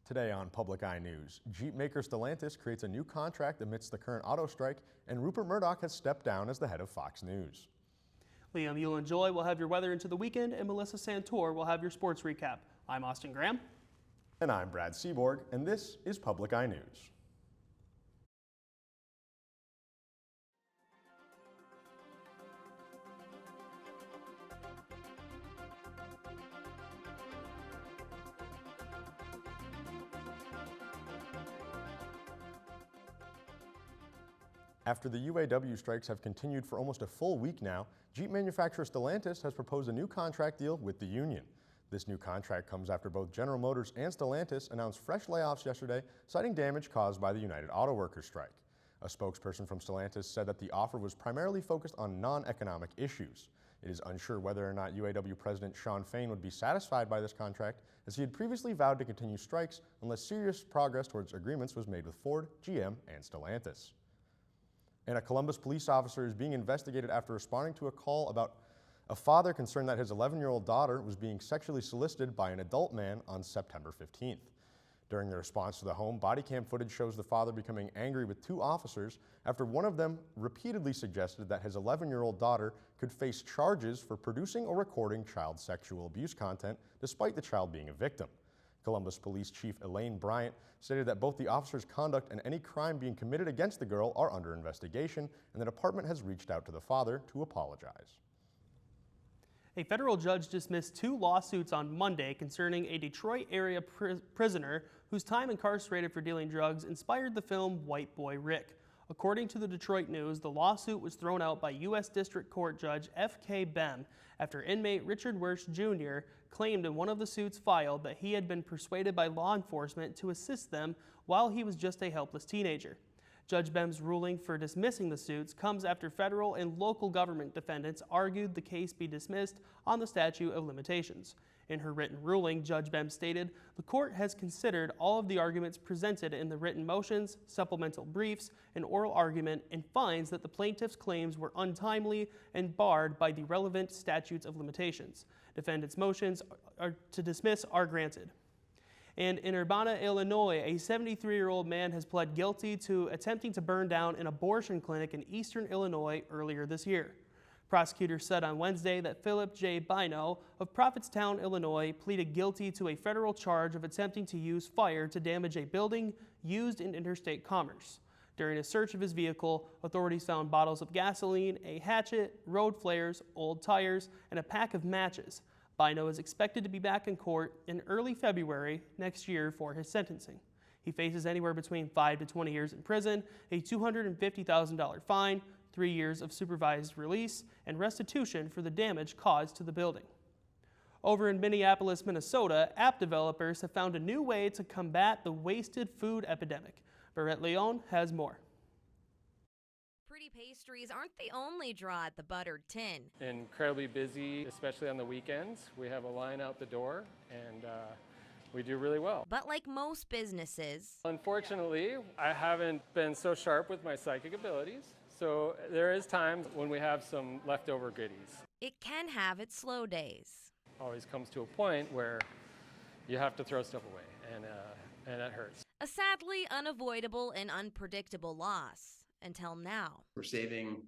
Today on Public Eye News, Jeep maker Stellantis creates a new contract amidst the current auto strike, and Rupert Murdoch has stepped down as the head of Fox News. Liam Yule and Joy will have your weather into the weekend, and Melissa Santor will have your sports recap. I'm Austin Graham. And I'm Brad Seaborg, and this is Public Eye News. After the UAW strikes have continued for almost a full week now, Jeep manufacturer Stellantis has proposed a new contract deal with the union. This new contract comes after both General Motors and Stellantis announced fresh layoffs yesterday, citing damage caused by the United Auto Workers strike. A spokesperson from Stellantis said that the offer was primarily focused on non-economic issues. It is unsure whether or not UAW President Shawn Fain would be satisfied by this contract, as he had previously vowed to continue strikes unless serious progress towards agreements was made with Ford, GM, and Stellantis. And a Columbus police officer is being investigated after responding to a call about a father concerned that his 11-year-old daughter was being sexually solicited by an adult man on September 15th. During the response to the home, body cam footage shows the father becoming angry with two officers after one of them repeatedly suggested that his 11-year-old daughter could face charges for producing or recording child sexual abuse content despite the child being a victim. Columbus Police Chief Elaine Bryant stated that both the officer's conduct and any crime being committed against the girl are under investigation, and the department has reached out to the father to apologize. A federal judge dismissed two lawsuits on Monday concerning a Detroit area prisoner whose time incarcerated for dealing drugs inspired the film White Boy Rick. According to the Detroit News, the lawsuit was thrown out by U.S. District Court Judge F.K. Bem after inmate Richard Wirsch Jr. claimed in one of the suits filed that he had been persuaded by law enforcement to assist them while he was just a helpless teenager. Judge Bem's ruling for dismissing the suits comes after federal and local government defendants argued the case be dismissed on the statute of limitations. In her written ruling, Judge Bem stated, "The court has considered all of the arguments presented in the written motions, supplemental briefs, and oral argument, and finds that the plaintiff's claims were untimely and barred by the relevant statutes of limitations. Defendants' motions to dismiss are granted." And in Urbana, Illinois, a 73-year-old man has pled guilty to attempting to burn down an abortion clinic in eastern Illinois earlier this year. Prosecutors said on Wednesday that Philip J. Bino of Prophetstown, Illinois, pleaded guilty to a federal charge of attempting to use fire to damage a building used in interstate commerce. During a search of his vehicle, authorities found bottles of gasoline, a hatchet, road flares, old tires, and a pack of matches. Bino is expected to be back in court in early February next year for his sentencing. He faces anywhere between 5 to 20 years in prison, a $250,000 fine, 3 years of supervised release, and restitution for the damage caused to the building. Over in Minneapolis, Minnesota, app developers have found a new way to combat the wasted food epidemic. Barrett Leon has more. Pretty pastries aren't the only draw at the Buttered Tin. Incredibly busy, especially on the weekends. We have a line out the door, and we do really well. But like most businesses, unfortunately, I haven't been so sharp with my psychic abilities, so there is times when we have some leftover goodies. It can have its slow days. Always comes to a point where you have to throw stuff away, and it hurts. A sadly unavoidable and unpredictable loss. Until now. We're saving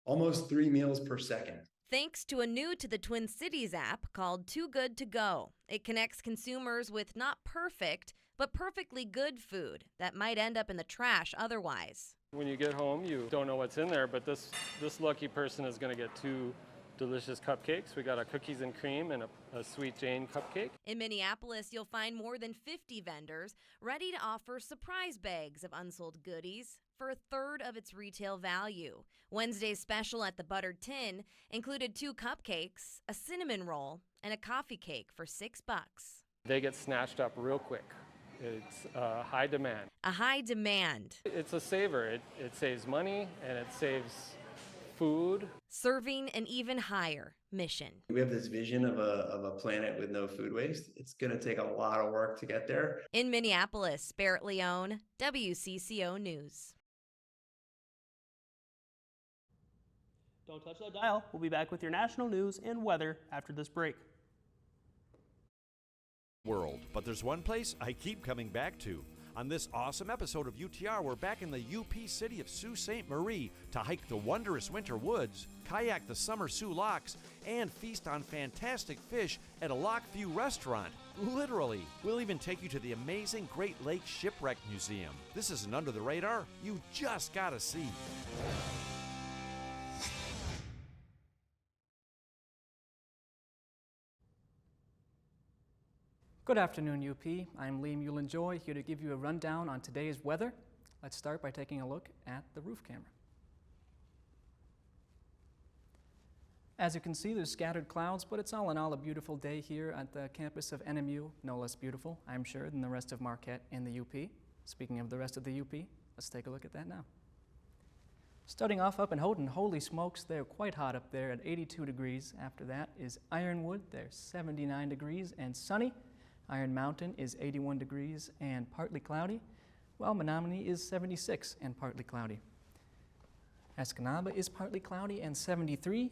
almost 3 meals per second. Thanks to a new to the Twin Cities app called Too Good to Go. It connects consumers with not perfect, but perfectly good food that might end up in the trash otherwise. When you get home, you don't know what's in there, but this lucky person is going to get 2 delicious cupcakes. We got a cookies and cream and a Sweet Jane cupcake. In Minneapolis, you'll find more than 50 vendors ready to offer surprise bags of unsold goodies for a third of its retail value. Wednesday's special at the Buttered Tin included 2 cupcakes, a cinnamon roll, and a coffee cake for $6. They get snatched up real quick. It's high demand. A high demand. It's a saver. It saves money and it saves food. Serving an even higher mission. We have this vision of a planet with no food waste. It's going to take a lot of work to get there. In Minneapolis, Barrett Leon, WCCO News. Don't touch that dial. We'll be back with your national news and weather after this break. world, but there's one place I keep coming back to. On this awesome episode of UTR, we're back in the UP city of Sault Ste. Marie to hike the wondrous winter woods, kayak the summer Soo Locks, and feast on fantastic fish at a Lock View restaurant. Literally. We'll even take you to the amazing Great Lakes Shipwreck Museum. This isn't under the radar. You just gotta see. Good afternoon, UP. I'm Liam Euland-Joy, here to give you a rundown on today's weather. Let's start by taking a look at the roof camera. As you can see, there's scattered clouds, but it's all in all a beautiful day here at the campus of NMU. No less beautiful, I'm sure, than the rest of Marquette and the UP. Speaking of the rest of the UP, let's take a look at that now. Starting off up in Houghton, holy smokes, they're quite hot up there at 82 degrees. After that is Ironwood, they're 79 degrees and sunny. Iron Mountain is 81 degrees and partly cloudy, while Menominee is 76 and partly cloudy. Escanaba is partly cloudy and 73.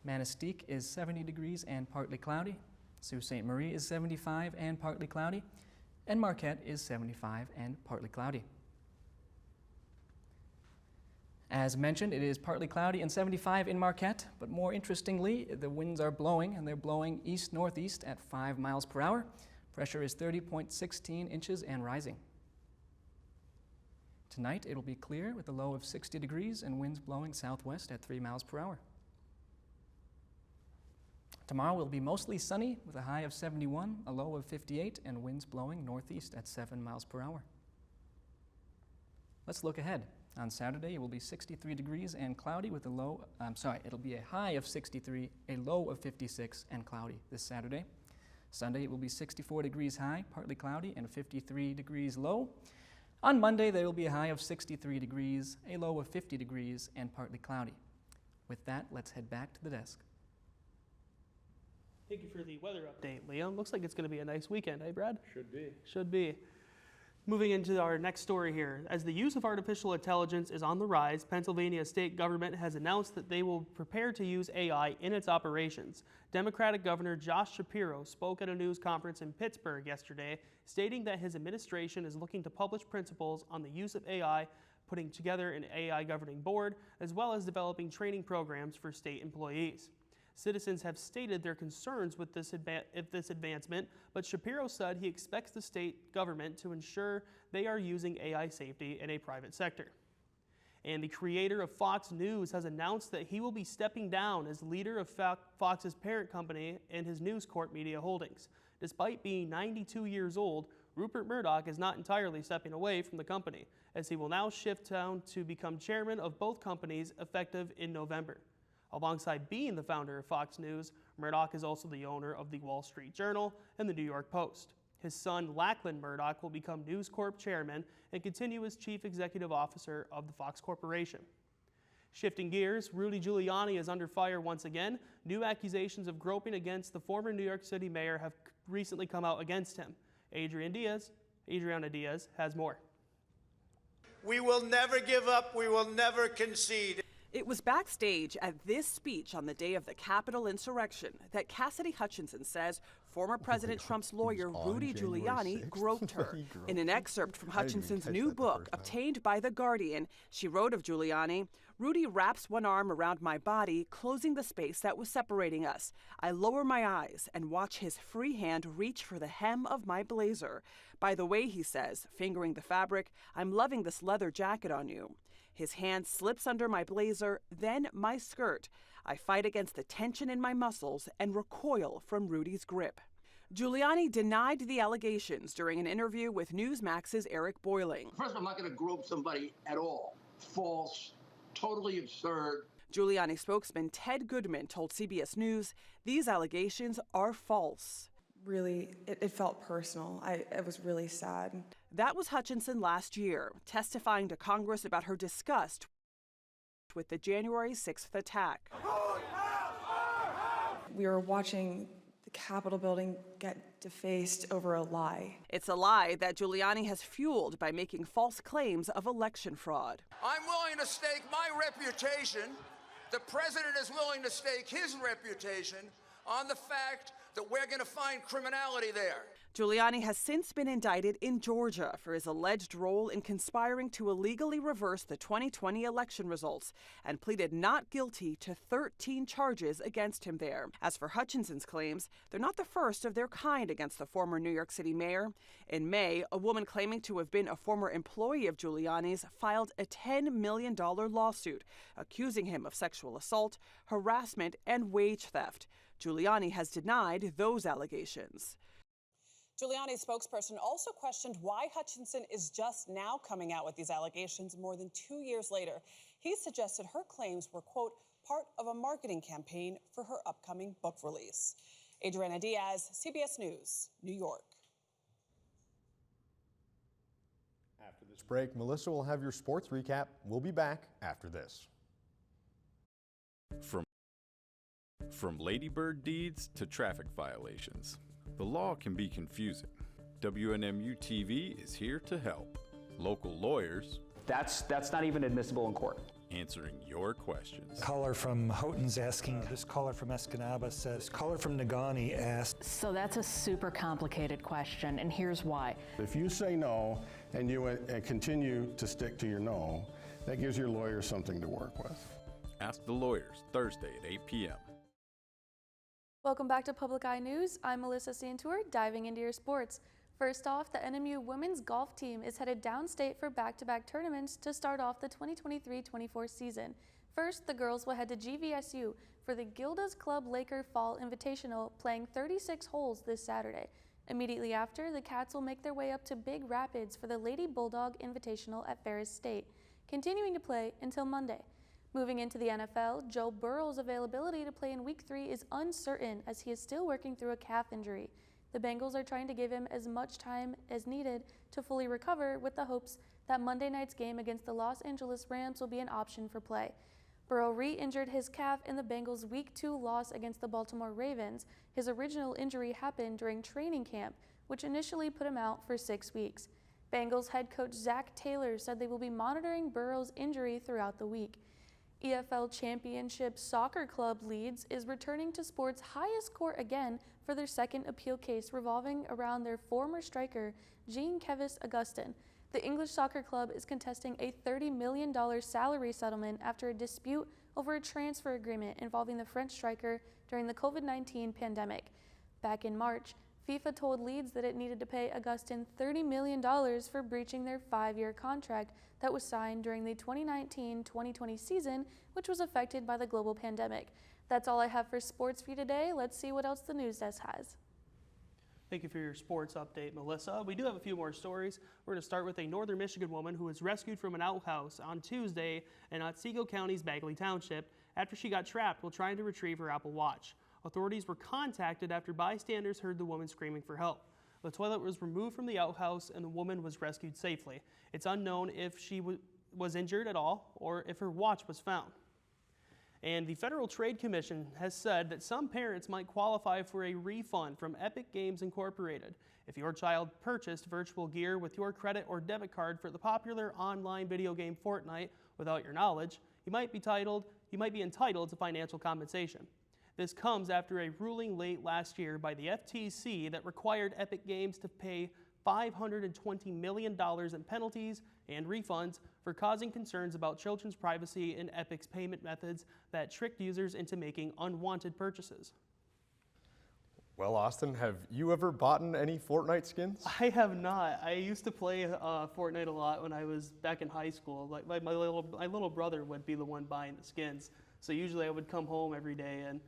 Manistique is 70 degrees and partly cloudy. Sault Ste. Marie is 75 and partly cloudy. And Marquette is 75 and partly cloudy. As mentioned, it is partly cloudy and 75 in Marquette, but more interestingly, the winds are blowing, and they're blowing east-northeast at 5 miles per hour. Pressure is 30.16 inches and rising. Tonight it'll be clear with a low of 60 degrees and winds blowing southwest at 3 miles per hour. Tomorrow will be mostly sunny with a high of 71, a low of 58, and winds blowing northeast at 7 miles per hour. Let's look ahead. On Saturday it will be 63 degrees and cloudy with a it'll be a high of 63, a low of 56 and cloudy this Saturday. Sunday it will be 64 degrees high, partly cloudy, and 53 degrees low. On Monday there will be a high of 63 degrees, a low of 50 degrees, and partly cloudy. With that, let's head back to the desk. Thank you for the weather update, Liam. Looks like it's going to be a nice weekend, eh, Brad? Should be. Should be. Moving into our next story here. As the use of artificial intelligence is on the rise, Pennsylvania state government has announced that they will prepare to use AI in its operations. Democratic Governor Josh Shapiro spoke at a news conference in Pittsburgh yesterday, stating that his administration is looking to publish principles on the use of AI, putting together an AI governing board, as well as developing training programs for state employees. Citizens have stated their concerns with this advancement, but Shapiro said he expects the state government to ensure they are using AI safety in a private sector. And the creator of Fox News has announced that he will be stepping down as leader of Fox's parent company and his News Corp Media Holdings. Despite being 92 years old, Rupert Murdoch is not entirely stepping away from the company, as he will now shift down to become chairman of both companies effective in November. Alongside being the founder of Fox News, Murdoch is also the owner of the Wall Street Journal and the New York Post. His son, Lachlan Murdoch, will become News Corp chairman and continue as chief executive officer of the Fox Corporation. Shifting gears, Rudy Giuliani is under fire once again. New accusations of groping against the former New York City mayor have recently come out against him. Adriana Diaz has more. We will never give up. We will never concede. It was backstage at this speech on the day of the Capitol insurrection that Cassidy Hutchinson says former President Trump's lawyer Rudy Giuliani groped her. In an excerpt from Hutchinson's new book, obtained by The Guardian, she wrote of Giuliani, "Rudy wraps one arm around my body, closing the space that was separating us. I lower my eyes and watch his free hand reach for the hem of my blazer. By the way," he says, fingering the fabric, "I'm loving this leather jacket on you." His hand slips under my blazer, then my skirt. I fight against the tension in my muscles and recoil from Rudy's grip. Giuliani denied the allegations during an interview with Newsmax's Eric Boiling. First, I'm not going to grope somebody at all. False, totally absurd. Giuliani spokesman Ted Goodman told CBS News these allegations are false. Really, it felt personal. It was really sad. That was Hutchinson last year, testifying to Congress about her disgust with the January 6th attack. We were watching the Capitol building get defaced over a lie. It's a lie that Giuliani has fueled by making false claims of election fraud. I'm willing to stake my reputation. The president is willing to stake his reputation on the fact that we're going to find criminality there. Giuliani has since been indicted in Georgia for his alleged role in conspiring to illegally reverse the 2020 election results and pleaded not guilty to 13 charges against him there. As for Hutchinson's claims, they're not the first of their kind against the former New York City mayor. In May, a woman claiming to have been a former employee of Giuliani's filed a $10 million lawsuit accusing him of sexual assault, harassment, and wage theft. Giuliani has denied those allegations. Giuliani's spokesperson also questioned why Hutchinson is just now coming out with these allegations more than 2 years later. He suggested her claims were, quote, part of a marketing campaign for her upcoming book release. Adriana Diaz, CBS News, New York. After this break, Melissa will have your sports recap. We'll be back after this. From ladybird deeds to traffic violations, the law can be confusing. WNMU TV is here to help. Local lawyers. That's not even admissible in court. Answering your questions. Caller from Houghton's asking, this caller from Escanaba says, caller from Negaunee asked. So that's a super complicated question, and here's why. If you say no and you continue to stick to your no, that gives your lawyer something to work with. Ask the Lawyers, Thursday at 8 p.m. Welcome back to Public Eye News. I'm Melissa Santour, diving into your sports. First off, the NMU women's golf team is headed downstate for back-to-back tournaments to start off the 2023-24 season. First, the girls will head to GVSU for the Gilda's Club Laker Fall Invitational, playing 36 holes this Saturday. Immediately after, the Cats will make their way up to Big Rapids for the Lady Bulldog Invitational at Ferris State, continuing to play until Monday. Moving into the NFL, Joe Burrow's availability to play in Week 3 is uncertain as he is still working through a calf injury. The Bengals are trying to give him as much time as needed to fully recover, with the hopes that Monday night's game against the Los Angeles Rams will be an option for play. Burrow re-injured his calf in the Bengals' Week 2 loss against the Baltimore Ravens. His original injury happened during training camp, which initially put him out for 6 weeks. Bengals head coach Zach Taylor said they will be monitoring Burrow's injury throughout the week. EFL Championship Soccer Club Leeds is returning to sport's highest court again for their second appeal case revolving around their former striker, Jean-Kevis Augustin. The English Soccer Club is contesting a $30 million salary settlement after a dispute over a transfer agreement involving the French striker during the COVID-19 pandemic. Back in March, FIFA told Leeds that it needed to pay Augustin $30 million for breaching their 5-year contract that was signed during the 2019-2020 season, which was affected by the global pandemic. That's all I have for sports for you today. Let's see what else the news desk has. Thank you for your sports update, Melissa. We do have a few more stories. We're going to start with a northern Michigan woman who was rescued from an outhouse on Tuesday in Otsego County's Bagley Township after she got trapped while trying to retrieve her Apple Watch. Authorities were contacted after bystanders heard the woman screaming for help. The toilet was removed from the outhouse and the woman was rescued safely. It's unknown if she was injured at all or if her watch was found. And the Federal Trade Commission has said that some parents might qualify for a refund from Epic Games Incorporated. If your child purchased virtual gear with your credit or debit card for the popular online video game Fortnite without your knowledge, you might be entitled to financial compensation. This comes after a ruling late last year by the FTC that required Epic Games to pay $520 million in penalties and refunds for causing concerns about children's privacy in Epic's payment methods that tricked users into making unwanted purchases. Well, Austin, have you ever bought any Fortnite skins? I have not. I used to play Fortnite a lot when I was back in high school. Like my little brother would be the one buying the skins. So usually I would come home every day and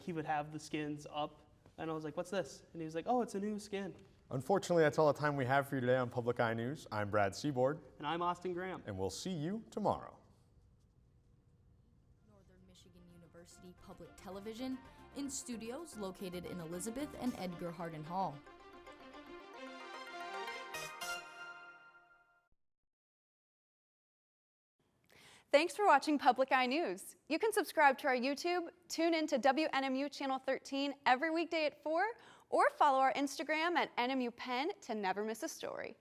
he would have the skins up, and I was like, what's this? And he was like, oh, it's a new skin. Unfortunately, that's all the time we have for you today on Public Eye News. I'm Brad Seaboard. And I'm Austin Graham. And we'll see you tomorrow. Northern Michigan University Public Television in studios located in Elizabeth and Edgar Hardin Hall. Thanks for watching Public Eye News. You can subscribe to our YouTube, tune in to WNMU Channel 13 every weekday at 4, or follow our Instagram at NMU Penn to never miss a story.